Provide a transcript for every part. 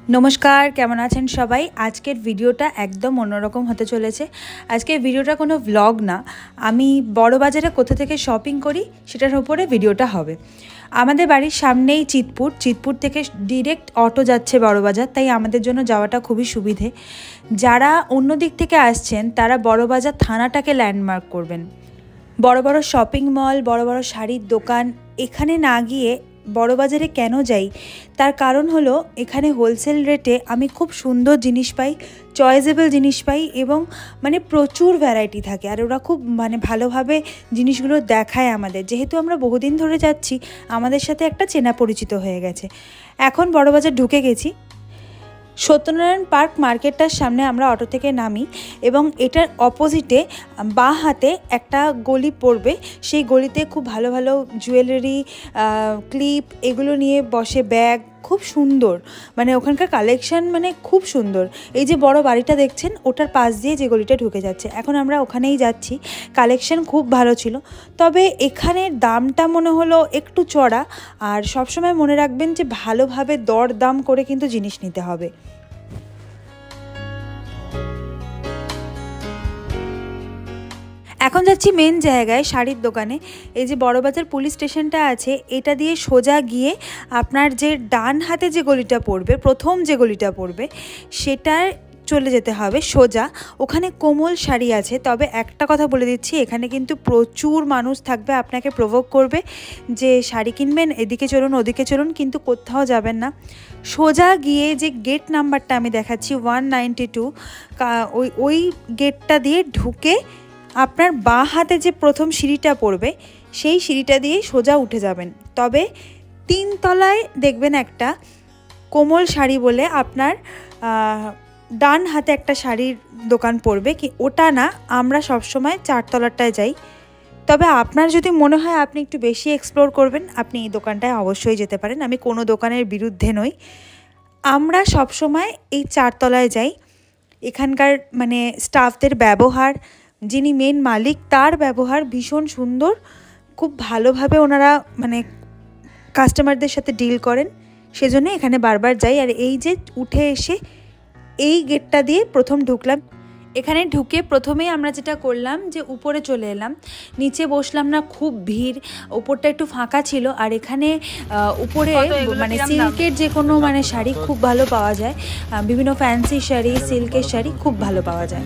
नमस्कार केमन आছেন সবাই। আজকের ভিডিওটা একদম অন্যরকম হতে চলেছে। আজকের ভিডিওটা কোনো ব্লগ না, আমি বড় বাজারে কোথা থেকে শপিং করি সেটার উপরে ভিডিওটা হবে। আমাদের বাড়ির সামনেই চিতপুর থেকে ডিরেক্ট অটো যাচ্ছে বড় বাজার, তাই আমাদের জন্য যাওয়াটা খুবই সুবিধে। যারা অন্য দিক থেকে আসছেন তারা বড় বাজার থানাটাকে ল্যান্ডমার্ক করবেন। বড় বড় শপিং মল, বড় বড় শাড়ির দোকান, এখানে না গিয়ে বড় বাজারে কেন যাই তার কারণ হলো এখানে হোলসেল রেটে আমি খুব সুন্দর জিনিস পাই, চয়েসেবল জিনিস পাই এবং প্রচুর ভ্যারাইটি থাকে। আর ওরা খুব ভালোভাবে জিনিসগুলো দেখায় আমাদের। যেহেতু আমরা বহুদিন ধরে যাচ্ছি, আমাদের সাথে একটা চেনা পরিচিত হয়ে গেছে। এখন বড় বাজার ঢুকে গেছি। সত্যনারায়ণ পার্ক মার্কেটটার সামনে আমরা অটো থেকে নামি এবং এটার অপোজিটে বাঁ হাতে একটা গলি পড়বে। সেই গলিতে খুব ভালো ভালো জুয়েলারি, ক্লিপ এগুলো নিয়ে বসে, ব্যাগ খুব সুন্দর, ওখানকার কালেকশন খুব সুন্দর। এই যে বড় বাড়িটা দেখছেন ওটার পাশ দিয়ে যে গলিটা ঢুকে যাচ্ছে, এখন আমরা ওখানেই যাচ্ছি। কালেকশন খুব ভালো ছিল, তবে এখানের দামটা মনে হলো একটু চড়া। আর সবসময় মনে রাখবেন যে ভালোভাবে দর দাম করে কিন্তু জিনিস নিতে হবে। এখন যাচ্ছি মেন জায়গায়, শাড়ির দোকানে। এই যে বড়বাজার পুলিশ স্টেশনটা আছে, এটা দিয়ে সোজা গিয়ে আপনার যে ডান হাতে যে গলিটা পড়বে, প্রথম যে গলিটা পড়বে, সেটার চলে যেতে হবে সোজা। ওখানে কোমল শাড়ি আছে। তবে একটা কথা বলে দিচ্ছি, এখানে কিন্তু প্রচুর মানুষ থাকবে, আপনাকে প্রভোগ করবে যে শাড়ি কিনবেন, এদিকে চলুন ওদিকে চলুন, কিন্তু কোথাও যাবেন না। সোজা গিয়ে যে গেট নাম্বারটা আমি দেখাচ্ছি 192, ওই গেটটা দিয়ে ঢুকে আপনার বাঁ হাতে যে প্রথম সিঁড়িটা পড়বে, সেই সিঁড়িটা দিয়ে সোজা উঠে যাবেন। তবে 3 তলায় দেখবেন একটা কোমল শাড়ি বলে আপনার ডান হাতে একটা শাড়ির দোকান পড়বে। কি ওটা না, আমরা সবসময় 4 তলাটায় যাই। তবে আপনার যদি মনে হয় আপনি একটু বেশি এক্সপ্লোর করবেন, আপনি এই দোকানটায় অবশ্যই যেতে পারেন। আমি কোনো দোকানের বিরুদ্ধে নই, আমরা সবসময় এই 4 তলায় যাই। এখানকার স্টাফদের ব্যবহার, যিনি মেন মালিক তার ব্যবহার ভীষণ সুন্দর। খুব ভালোভাবে ওনারা কাস্টমারদের সাথে ডিল করেন, সেজন্য এখানে বারবার যাই। আর এই যে উঠে এসে এই গেটটা দিয়ে প্রথম ঢুকলাম। এখানে ঢুকে প্রথমেই আমরা যেটা করলাম যে উপরে চলে এলাম, নিচে বসলাম না, খুব ভিড়। উপরটা একটু ফাঁকা ছিল। আর এখানে উপরে সিল্কের যে কোনো শাড়ি খুব ভালো পাওয়া যায়। বিভিন্ন ফ্যান্সি শাড়ি, সিল্কের শাড়ি খুব ভালো পাওয়া যায়।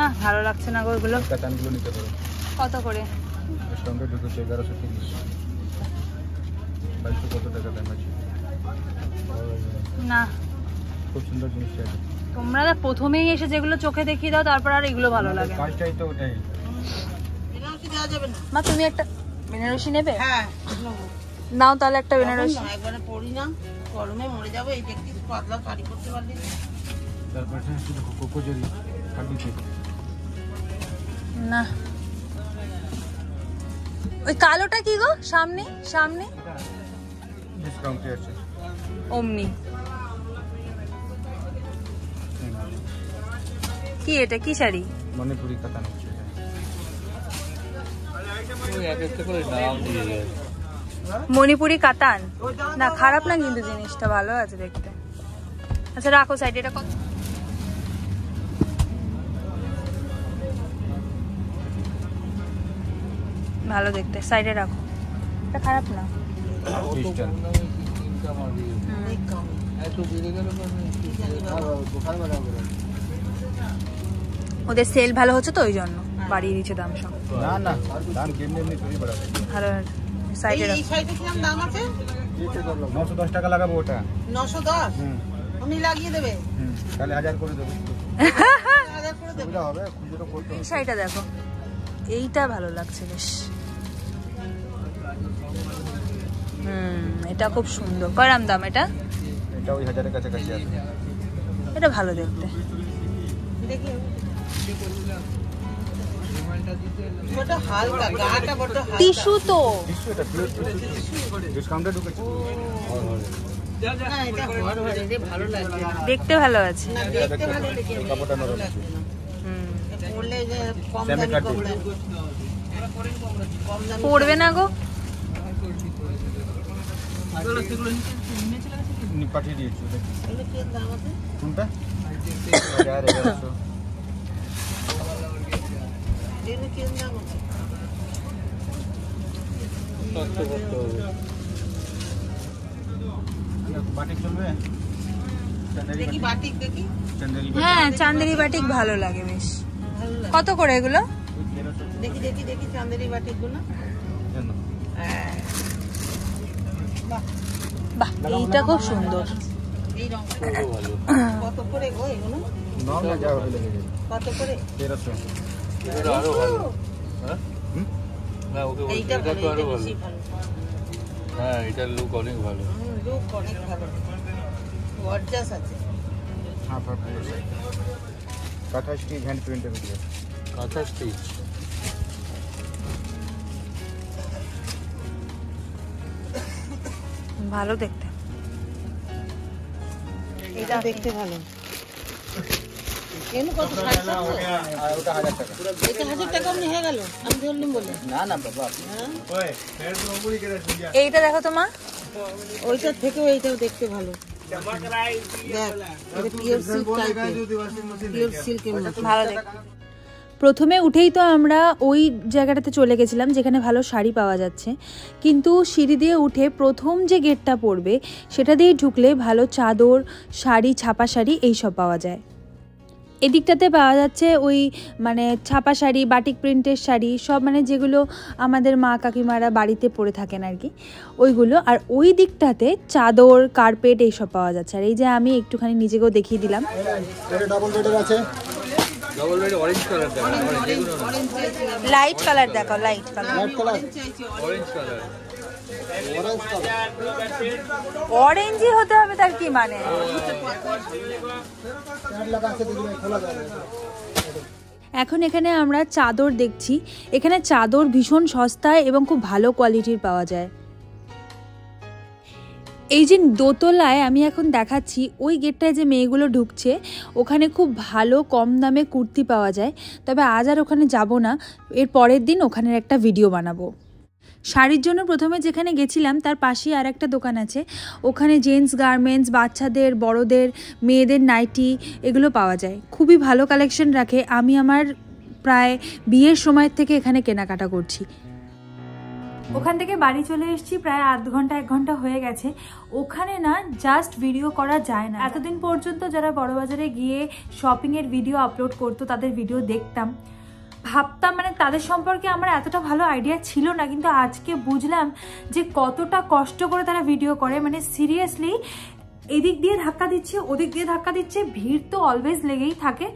না ভালো লাগছে না গো ওগুলো। কত করে? না খুব সুন্দর জিনিস আছে। তোমরা না প্রথমেই এসে যেগুলো চোখে দেখিয়ে দাও, তারপর আর এগুলো ভালো লাগে। ফার্স্টটাই তো ওটাই। বেনারসি দেওয়া যাবে না মা, তুমি একটা বেনারসি নেবে? হ্যাঁ নাও তাহলে একটা বেনারসি। একবারে পরি না, গরমে মরে যাবো। এই দেখতে পাতলা শাড়ি করতে পারলি তারপরে শুধু কোকো জরি কাটি দিতে না। ওই কালোটা কি গো? সামনে সামনে ডিসকাউন্টে আছে অমনি। কি এটা, কি শাড়ি? মণিপুরি কাতান হচ্ছে। মণিপুরি কাতান না, খারাপ না কিন্তু, জিনিসটা ভালো আছে দেখতে। আচ্ছা রাখো সাইড। এটা কত? ভালো দেখতে, সাইডে রাখো। এটা খারাপ না। ওদের সেল ভালো হচ্ছে তো ওই জন্য বাড়িয়ে দিচ্ছে দাম সব। না না, দাম এমনি থোড়ি বাড়াবে। ভালো সাইডে রাখো। এই শাড়িটা কি দাম আছে? 910 টাকা লাগাবো ওটা। 910? উনি লাগিয়ে দেবে। তাহলে 1000 করে দেবো। 1000 করে দেবে হবে, খুচরো করতে। এই শাড়িটা দেখো, এইটা ভালো লাগছে বেশ। এটা খুব সুন্দর। কয়রাম দাম এটা? এটা ওই 1000 এর কাছাকাছি আছে। এটা ভালো দেখতে। দেখি ওটা হালকা, গাটা বড় হালকা। টিস্যু তো, টিস্যু এটা ডিসকাউন্টে ঢুকেছে। না এটা হরহরে রে, ভালো লাগছে। দেখতে ভালো আছে। না দেখতে ভালো লাগে, কাপড়টা নরম আছে। পরলে যে কম দামি কপড়া। পড়বে না গো। পাঠিয়ে দিয়েছি। এগুলো কি দাম আছে? কোনটা? 1100। এগুলো কি দাম আছে? বাটিক চলবে? দেখি বাটিক দেখি। হ্যাঁ, চান্দেরি বাটিক ভালো লাগে বেশ। কত করে এগুলো? দেখি দেখি দেখি চান্দেরি বাটিক গুলো। বাহ, এইটা খুব সুন্দর। এই রংটা ভালো। কত করে গো এগুলো? নাম না যা হবে লেগে যাবে। কত করে? 1300। এটা আরো ভালো। হ্যাঁ? না ওকে এইটা এটা তো আরো ভালো। বেশি ভালো। হ্যাঁ, এটার লুক অনেক ভালো। লুক অনেক ভালো। গর্জাস আছে। হ্যাঁ, পারফেক্ট। কাঁথা স্টিচ হ্যান্ড প্রিন্টের ভিতরে। কাঁথা স্টিচ। ভালো দেখতে। এটা দেখতে ভালো। এমনি কত 700? আর ওটা 1000 টাকা। এটা 1000 টাকা আপনি হয়ে গেল? আমি ধরলাম বলে। না না বাবা। ওই এইটা দেখো তো মা। ওইটার থেকেও এইটাও দেখতে ভালো। দেখ, এটা পিওর সিল্ক টাইপের। পিওর সিল্কের মতো। ভালো দেখতে। প্রথমে উঠেই তো আমরা ওই জায়গাটাতে চলে গেছিলাম যেখানে ভালো শাড়ি পাওয়া যাচ্ছে, কিন্তু সিঁড়ি দিয়ে উঠে প্রথম যে গেটটা পড়বে সেটা দিয়ে ঢুকলে ভালো চাদর, শাড়ি, ছাপা শাড়ি এইসব পাওয়া যায়। এদিকটাতে পাওয়া যাচ্ছে ওই মানে ছাপা শাড়ি, বাটিক প্রিন্টের শাড়ি, সব মানে যেগুলো আমাদের মা কাকিমারা বাড়িতে পরে থাকেন আর কি, ওইগুলো। আর ওই দিকটাতে চাদর, কার্পেট এইসব পাওয়া যাচ্ছে। আর এই যে আমি একটুখানি নিজেকেও দেখিয়ে দিলাম। এটা ডাবল বেডের আছে। ডাবল বেড অরেঞ্জ কালার দেখো। লাইট কালার দেখো, লাইট কালার। Orange colour. অরেঞ্জই হতে হবে তার কি মানে? এখন এখানে আমরা চাদর দেখছি। এখানে চাদর ভীষণ সস্তায় এবং খুব ভালো কোয়ালিটির পাওয়া যায়। এই যে দোতলায় আমি এখন দেখাচ্ছি, ওই গেটটায় যে মেয়েগুলো ঢুকছে ওখানে খুব ভালো কম দামে কুর্তি পাওয়া যায়। তবে আজ আর ওখানে যাব না, এর পরের দিন ওখানের একটা ভিডিও বানাবো। শাড়ির জন্য প্রথমে যেখানে গেছিলাম তার পাশেই আর একটা দোকান আছে, ওখানে জেন্টস গার্মেন্টস, বাচ্চাদের, বড়দের, মেয়েদের নাইটি এগুলো পাওয়া যায়। খুবই ভালো কালেকশন রাখে। আমি আমার প্রায় বিয়ের সময় থেকে এখানে কেনাকাটা করছি। ওখান থেকে বাড়ি চলে এসেছি, প্রায় আধ ঘন্টা 1 ঘন্টা হয়ে গেছে। ওখানে না জাস্ট ভিডিও করা যায় না। এতদিন পর্যন্ত যারা বড়বাজারে গিয়ে শপিংয়ের ভিডিও আপলোড করতো তাদের ভিডিও দেখতাম, ভাবতাম মানে তাদের সম্পর্কে আমার এতটা ভালো আইডিয়া ছিল না, কিন্তু আজকে বুঝলাম যে কতটা কষ্ট করে তারা ভিডিও করে। মানে সিরিয়াসলি এদিক দিয়ে ধাক্কা দিচ্ছে, ওদিক দিয়ে ধাক্কা দিচ্ছে, ভিড় তো অলওয়েজ লেগেই থাকে।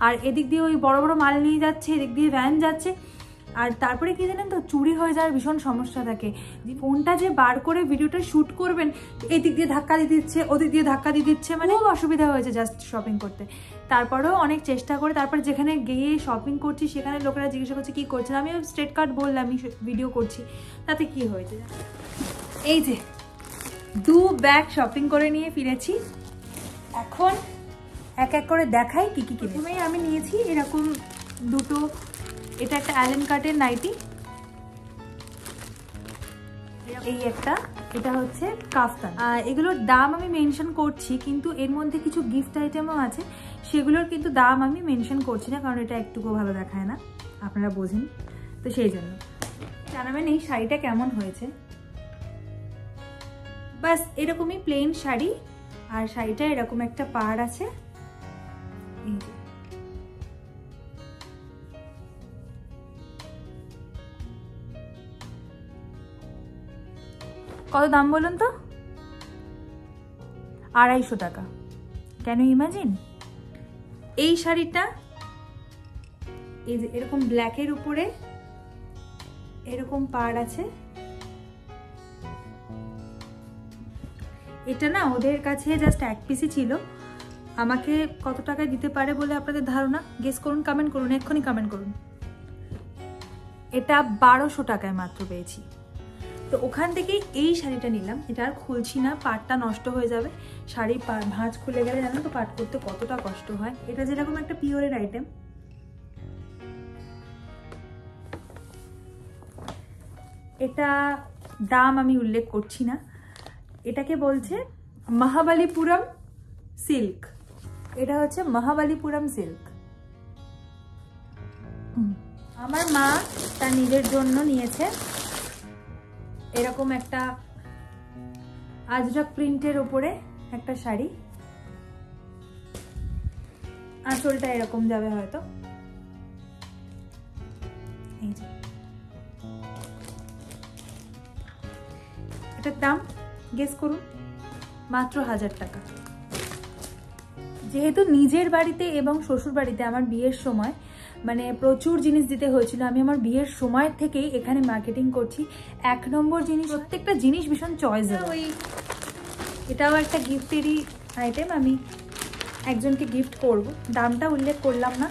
আর এদিক দিয়ে ওই বড় বড় মাল নিয়ে যাচ্ছে, এদিক দিয়ে ভ্যান যাচ্ছে। আর তারপরে কি জানেন তো, চুরি হয়ে যাওয়ার ভীষণ সমস্যা থাকে। ফোনটা যে বার করে ভিডিওটা শ্যুট করবেন, এদিক দিয়ে ধাক্কা দিয়ে দিচ্ছে, ওদিক দিয়ে ধাক্কা দিয়ে দিচ্ছে, মানে খুব অসুবিধা হয়েছে জাস্ট শপিং করতে। তারপরেও অনেক চেষ্টা করে তারপর যেখানে গিয়ে শপিং করছি সেখানে লোকেরা জিজ্ঞাসা করছে কী করছেন, আমি স্ট্রেট কাট বললাম আমি ভিডিও করছি, তাতে কি হয়েছে। এই যে 2 ব্যাগ শপিং করে নিয়ে ফিরেছি। এখন এক এক করে দেখাই কি কি কিনে। প্রথমেই আমি নিয়েছি এরকম দুটো, এটা একটা অ্যালেন কাটের নাইটি, এই একটা, এটা হচ্ছে কাফতান। এগুলোর দাম আমি মেনশন করছি, কিন্তু এর মধ্যে কিছু গিফট আইটেমও আছে, সেগুলোর কিন্তু দাম আমি মেনশন করছি না, কারণ এটা একটুকু ভালো দেখায় না, আপনারা বোঝেন তো সেই জন্য। জানাবেন এই শাড়িটা কেমন হয়েছে। বাস এরকমই প্লেন শাড়ি, আর শাড়িটা এরকম একটা পাড় আছে। এই যে কত দাম বলুন তো? 250 টাকা। কেন ইমাজিন? এই শাড়িটা এই যে এরকম ব্ল্যাকের উপরে এরকম পাড় আছে, এটা না ওদের কাছে জাস্ট 1 পিসই ছিল। আমাকে কত টাকায় দিতে পারে বলে আপনাদের ধারণা? গেস করুন, কমেন্ট করুন, এক্ষুনি কমেন্ট করুন। এটা 1200 টাকায় মাত্র পেয়েছি। তো ওখান থেকে এই শাড়িটা নিলাম। এটা আর খুলছি না, পাটটা নষ্ট হয়ে যাবে। শাড়ি ভাঁজ খুলে গেলে জানেন তো পাট করতে কতটা কষ্ট হয়। এটা যেরকম একটা পিওরের আইটেম। এটা দাম আমি উল্লেখ করছি না। এটাকে বলছে মহাবালিপুরম সিল্ক, এটা হচ্ছে মহাবালিপুরম সিল্ক। আমার মা তার নিজের জন্য নিয়েছে এরকম একটা আজরক প্রিন্টের ওপরে একটা শাড়ি, আঁচলটা এরকম যাবে হয়তো। এই যে এটার দাম গেস করুন, মাত্র 1000 টাকা। যেহেতু নিজের বাড়িতে এবং শ্বশুর বাড়িতে আমার বিয়ের সময় মানে প্রচুর জিনিস দিতে হয়েছিল, আমি আমার বিয়ের সময় থেকেই এখানে মার্কেটিং করছি। 1 নম্বর জিনিস, প্রত্যেকটা জিনিস ভীষণ চয়েস। ওই এটাও একটা গিফটেরই আইটেম, আমি একজনকে গিফট করব, দামটা উল্লেখ করলাম না।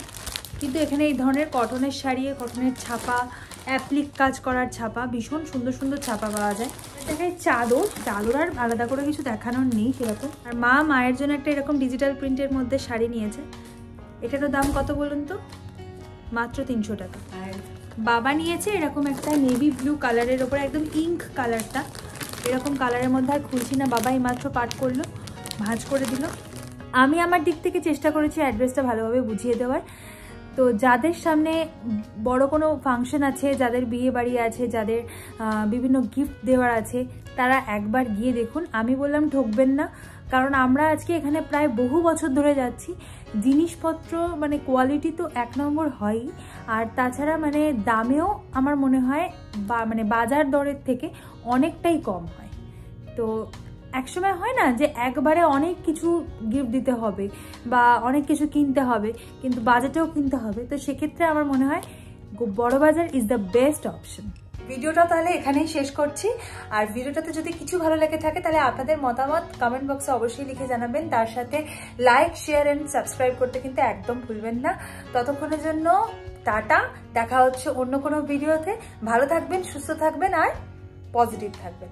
কিন্তু এখানে এই ধরনের কটনের শাড়ি, কটনের ছাপা, অ্যাপ্লিক কাজ করার ছাপা, ভীষণ সুন্দর সুন্দর ছাপা পাওয়া যায়। দেখায় চাদর, চাদর আর আলাদা করে কিছু দেখানোর নেই সেরকম। আর মায়ের জন্য একটা এরকম ডিজিটাল প্রিন্টের মধ্যে শাড়ি নিয়েছে, এটারও দাম কত বলুন তো, মাত্র 300 টাকা। আর বাবা নিয়েছে এরকম একটা নেভি ব্লু কালারের ওপরে, একদম ইঙ্ক কালারটা, এরকম কালারের মধ্যে আর খুলছি না, বাবাই মাত্র পাট করলো, ভাঁজ করে দিল। আমি আমার দিক থেকে চেষ্টা করেছি অ্যাড্রেসটা ভালোভাবে বুঝিয়ে দেওয়ার। তো যাদের সামনে বড় কোনো ফাংশন আছে, যাদের বিয়ে বাড়ি আছে, যাদের বিভিন্ন গিফট দেওয়ার আছে, তারা একবার গিয়ে দেখুন। আমি বললাম ঠকবেন না, কারণ আমরা আজকে এখানে প্রায় বহু বছর ধরে যাচ্ছি। জিনিসপত্র মানে কোয়ালিটি তো 1 নম্বর হয়ই, আর তাছাড়া মানে দামেও আমার মনে হয় মানে বাজার দরের থেকে অনেকটাই কম হয়। তো একসময় হয় না যে একবারে অনেক কিছু গিফট দিতে হবে বা অনেক কিছু কিনতে হবে, কিন্তু বাজেটেও কিনতে হবে। তো সেক্ষেত্রে আমার মনে হয় Barabazar is the best option. ভিডিওটা তাহলে এখানেই শেষ করছি। আর ভিডিওটাতে যদি কিছু ভালো লেগে থাকে তাহলে আপনাদের মতামত কমেন্ট বক্সে অবশ্যই লিখে জানাবেন। তার সাথে লাইক, শেয়ার এন্ড সাবস্ক্রাইব করতে কিন্তু একদম ভুলবেন না। ততক্ষণের জন্য টাটা, দেখা হচ্ছে অন্য কোনো ভিডিওতে। ভালো থাকবেন, সুস্থ থাকবেন আর পজিটিভ থাকবেন।